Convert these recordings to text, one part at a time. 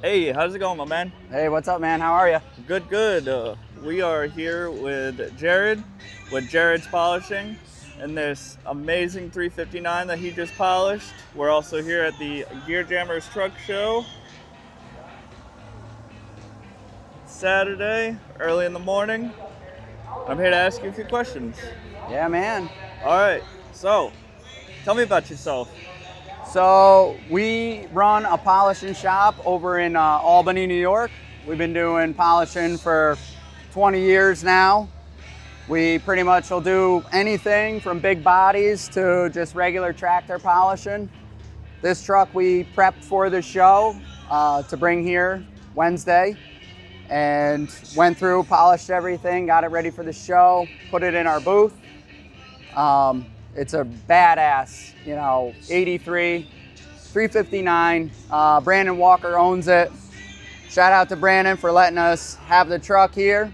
Hey, how's it going, my man? Hey, what's up, man? How are you? Good, good. We are here with Jared, with Jared's Polishing, and this amazing 359 that he just polished. We're also here at the Gear Jammers Truck Show. Saturday, early in the morning. I'm here to ask you a few questions. Yeah, man. All right, so tell me about yourself. So we run a polishing shop over in Albany, New York. We've been doing polishing for 20 years now. We pretty much will do anything from big bodies to just regular tractor polishing. This truck we prepped for the show to bring here Wednesday, and went through, polished everything, got it ready for the show, put it in our booth. It's a badass, 83, 359. Brandon Walker owns it. Shout out to Brandon for letting us have the truck here.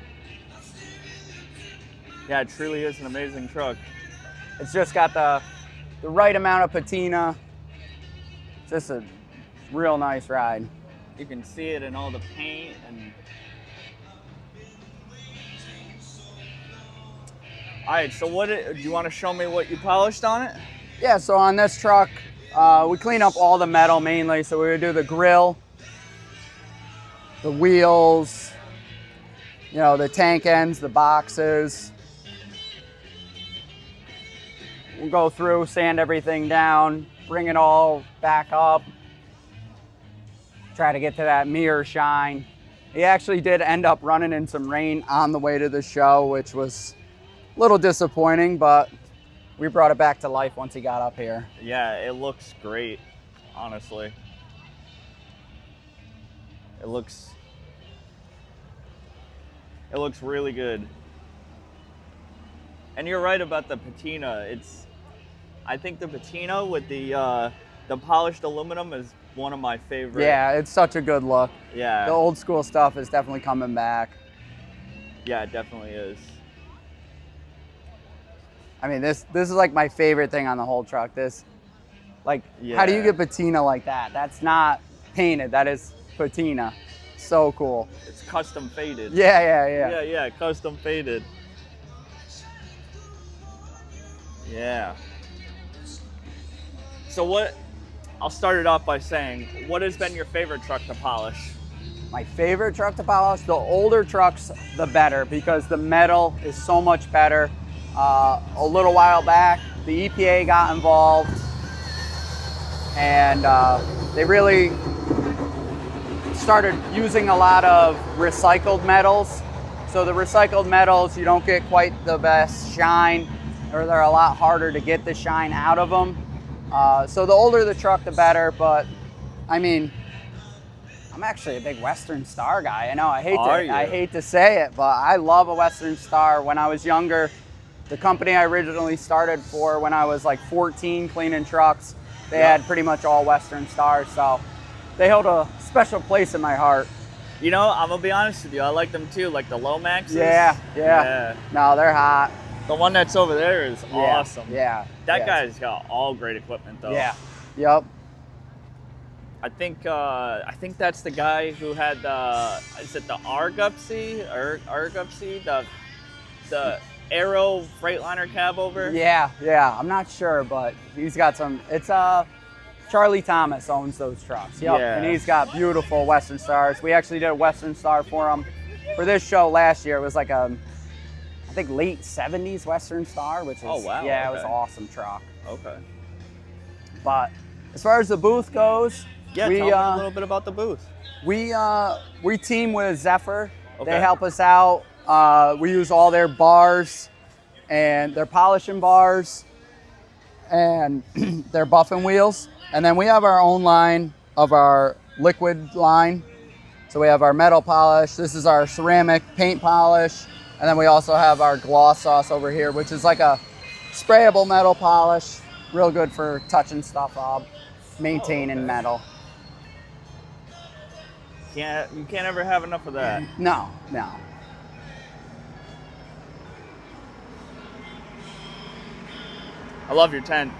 Yeah, it truly is an amazing truck. It's just got the right amount of patina. Just a real nice ride. You can see it in all the paint and. All right, so do you want to show me what you polished on it? Yeah, so on this truck, we clean up all the metal mainly. So we would do the grill, the wheels, the tank ends, the boxes. We'll go through, sand everything down, bring it all back up, try to get to that mirror shine. He actually did end up running in some rain on the way to the show, which was a little disappointing, but we brought it back to life once he got up here. Yeah, it looks great, honestly. It looks really good. And you're right about the patina. I think the patina with the polished aluminum is one of my favorite. Yeah, it's such a good look. Yeah. The old school stuff is definitely coming back. Yeah, it definitely is. I mean, this is like my favorite thing on the whole truck. Yeah. How do you get patina like that? That's not painted, that is patina. So cool. It's custom faded. Yeah. Yeah, custom faded. Yeah. So I'll start it off by saying, what has been your favorite truck to polish? My favorite truck to polish, the older trucks, the better, because the metal is so much better. A little while back, the EPA got involved, and they really started using a lot of recycled metals. So the recycled metals, you don't get quite the best shine, or they're a lot harder to get the shine out of them. So the older the truck, the better. But I mean, I'm actually a big Western Star guy. I know I hate to say it, but I love a Western Star. When I was younger, the company I originally started for when I was like 14 cleaning trucks, they had pretty much all Western Stars, so they held a special place in my heart. I'm gonna be honest with you, I like them too, like the Lomaxes. Yeah. No, they're hot. The one that's over there is awesome. Yeah. That guy's got all great equipment though. Yeah. Yep. I think that's the guy who had is it the Argupsy, the Aero Freightliner cab over? Yeah. I'm not sure, but he's got some. It's Charlie Thomas owns those trucks. Yep. Yeah. And he's got beautiful Western Stars. We actually did a Western Star for him for this show last year. It was like I think late 70s Western Star, which is Oh wow. Yeah, it was an awesome truck. Okay. But as far as the booth goes, Yeah, tell me a little bit about the booth. We team with Zephyr. Okay. They help us out. We use all their bars and their polishing bars and their buffing wheels. And then we have our own line of our liquid line. So we have our metal polish. This is our ceramic paint polish. And then we also have our gloss sauce over here, which is like a sprayable metal polish. Real good for touching stuff up, maintaining metal. You can't ever have enough of that. No. I love your tent.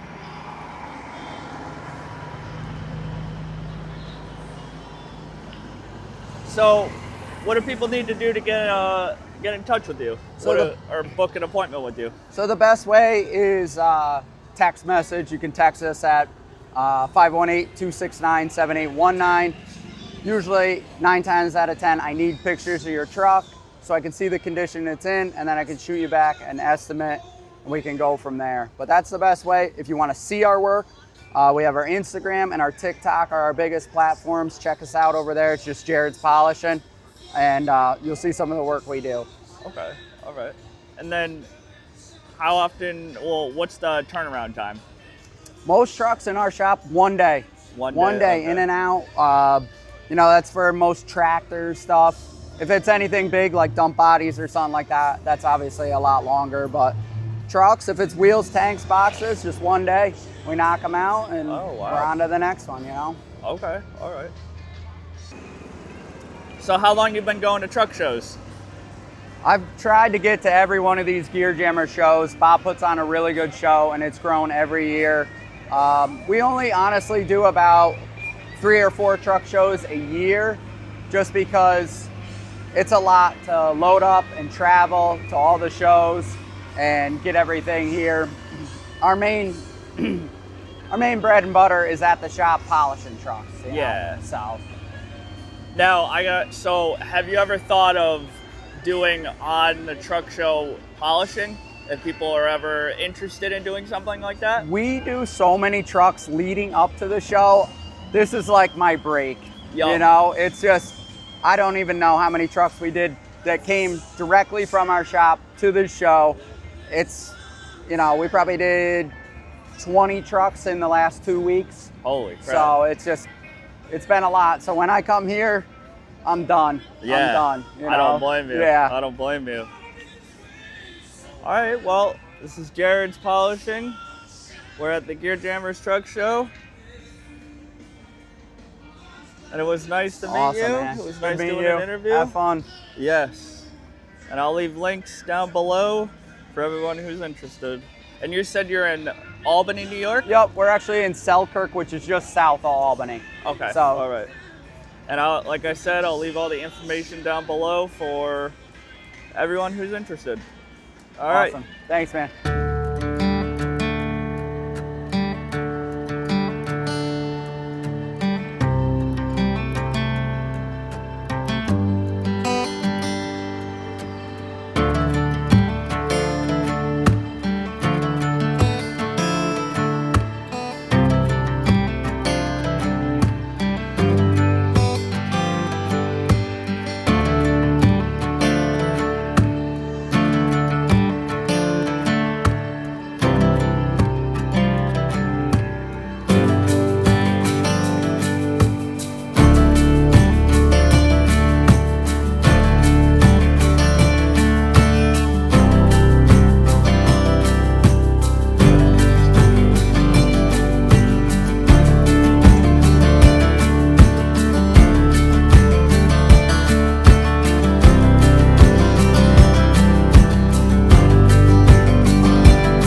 So, what do people need to do to get in touch with you? So Or book an appointment with you? So the best way is text message. You can text us at 518-269-7819. Usually 9 times out of 10, I need pictures of your truck so I can see the condition it's in, and then I can shoot you back an estimate and we can go from there. But that's the best way. If you want to see our work, we have our Instagram and our TikTok are our biggest platforms. Check us out over there. It's just Jared's Polishing, and you'll see some of the work we do. Okay, all right. And then how often, well, what's the turnaround time? Most trucks in our shop, 1 day. One day, okay. in and out. You know, that's for most tractors stuff. If it's anything big like dump bodies or something like that, that's obviously a lot longer. But trucks, if it's wheels, tanks, boxes, just 1 day. We knock them out and Oh, wow. we're on to the next one, you know? Okay, all right. So how long you been going to truck shows? I've tried to get to every one of these Gear Jammer shows. Bob puts on a really good show and it's grown every year. We only honestly do about 3 or 4 truck shows a year just because it's a lot to load up and travel to all the shows and get everything here. Our main bread and butter is at the shop polishing trucks. You know? Yeah. So Now, so have you ever thought of doing on the truck show polishing? If people are ever interested in doing something like that? we do so many trucks leading up to the show. This is like my break. Yup. You know, it's just, I don't even know how many trucks we did that came directly from our shop to the show. It's, you know, we probably did 20 trucks in the last 2 weeks. Holy crap. So it's been a lot. So when I come here, I'm done. Yeah. I'm done. You I don't know? blame you. Yeah. I don't blame you. All right, well, this is Jared's Polishing. We're at the Gear Jammers Truck Show. And it was nice to meet Awesome, you. man. It was Good nice meeting doing you. an interview. Have fun. Yes. And I'll leave links down below for everyone who's interested. And you said you're in Albany, New York? Yep, we're actually in Selkirk, which is just south of Albany. Okay, So- all right. And like I said, I'll leave all the information down below for everyone who's interested. All right. Awesome. Thanks, man.